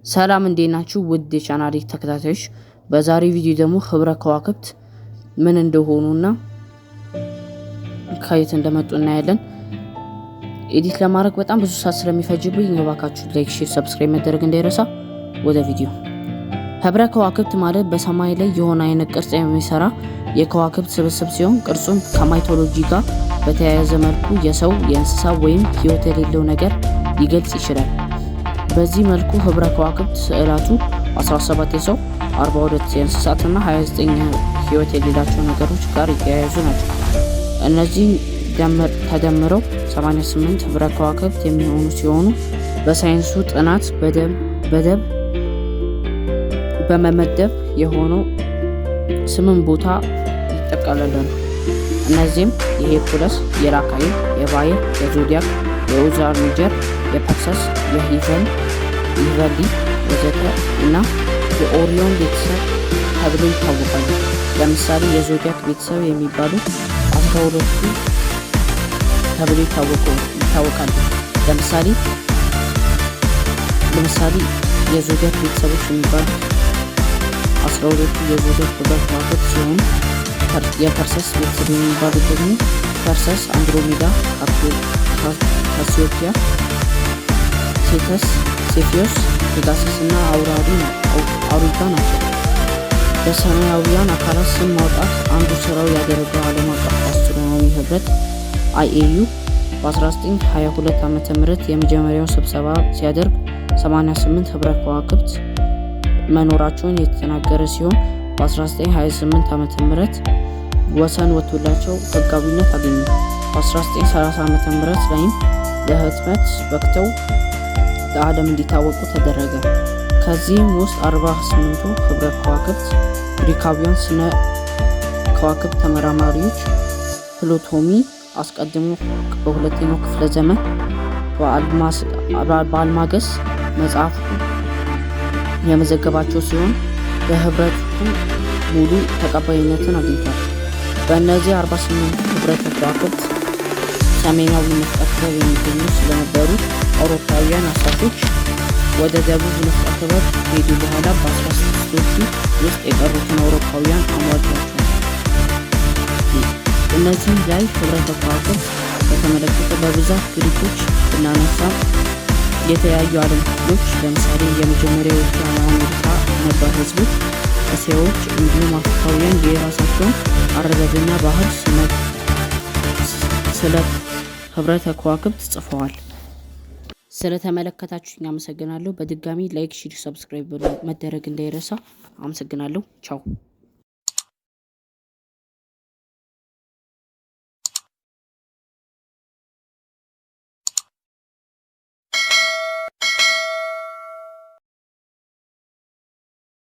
ሰላም እንዴት ናችሁ ውድ የቻናሌ ተከታታዮች። በዛሬው ቪዲዮ ደግሞ ህብረ ከዋክብት ምን እንደሆኑና ከየት እንደመጡ እናያለን። ኤዲት ለማድረግ በጣም ብዙ ሰዓት ስለሚፈጅብኝ እባካችሁ ላይክ፣ ሼር፣ ሰብስክራይብ መደረግ እንዳይረሳ። ወደ ቪዲዮ። ህብረ ከዋክብት ማለት በሰማይ ላይ የሆነ አይነት ቅርጽ የሚሰራ የከዋክብት ስብስብ ሲሆን ቅርጹም ከማይቶሎጂ ጋር በተያያዘ መልኩ የሰው፣ የእንስሳ ወይም ህይወት የሌለው ነገር ሊገልጽ ይችላል። በዚህ መልኩ ህብረ ከዋክብት ስዕላቱ 17 የሰው፣ 42 የእንስሳትና 29 ህይወት የሌላቸው ነገሮች ጋር የተያያዙ ናቸው። እነዚህ ተደምረው 88 ህብረ ከዋክብት የሚሆኑ ሲሆኑ በሳይንሱ ጥናት በደብ በመመደብ የሆነው 8 ቦታ ይጠቃለላሉ። እነዚህም የሄርኩለስ፣ የራካኤል፣ የባየር፣ የዞዲያክ፣ የኡዛ ሜጀር፣ የፐርሰስ፣ የሂቨሊ ወዘተ እና የኦሪዮን ቤተሰብ ተብለው ይታወቃሉ። ለምሳሌ የዞዲያክ ቤተሰብ የሚባሉ 12ቱ ተብለው ይታወቃሉ። ለምሳሌ የዞዲያክ ቤተሰቦች የሚባሉ 12ቱ የዞዲያክ ህብረ ከዋክብት ሲሆኑ የፐርሰስ ቤተሰብ የሚባሉ ደግሞ ፐርሰስ፣ አንድሮሜዳ፣ ካሲዮፒያ፣ ሴተስ፣ ሴፊዮስ፣ ፔጋሰስ እና አውሪጋ ናቸው። በሰማያዊያን አካላት ስም ማውጣት አንዱ ስራው ያደረገው ዓለም አቀፍ አስትሮኖሚ ህብረት IAU በ1922 ዓ.ም የመጀመሪያው ስብሰባ ሲያደርግ 88 ህብረ ከዋክብት መኖራቸውን የተናገረ ሲሆን በ1928 ዓ.ም ወሰን ወጥቶላቸው ህጋዊነት አገኙ። በ1930 ዓ.ም ላይም ለህትመት በቅተው ለዓለም እንዲታወቁ ተደረገ። ከዚህም ውስጥ 48ቱ ህብረ ከዋክብት ግሪካውያን ስነ ከዋክብት ተመራማሪዎች ፕሎቶሚ አስቀድሞ በሁለተኛው ክፍለ ዘመን በአልማገስ መጽሐፉ የመዘገባቸው ሲሆን በህብረቱ ሙሉ ተቀባይነትን አግኝቷል። በእነዚህ 48 ህብረ ከዋክብት ሰሜናዊ ንፍቀ ክበብ የሚገኙ ስለነበሩ አውሮፓውያን አሳሾች ወደ ደቡብ ንፍቀ ክበብ ሄዱ። በኋላ በ16ቶቹ ውስጥ የቀሩትን አውሮፓውያን አሟሟቷቸዋል። እነዚህ ላይ ህብረ ከዋክብት በተመለከተ በብዛት ግሪኮች ብናነሳ የተለያዩ ዓለም ክፍሎች ለምሳሌ የመጀመሪያዎቹ የአሜሪካ ነባር ህዝቦች፣ እስያዎች እንዲሁም አፍሪካውያን የራሳቸውን አረዳድና ባህል ስለ ህብረ ከዋክብት ጽፈዋል። ስለተመለከታችሁኝ አመሰግናለሁ። በድጋሚ ላይክ፣ ሼር፣ ሰብስክራይብ መደረግ እንዳይረሳ። አመሰግናለሁ። ቻው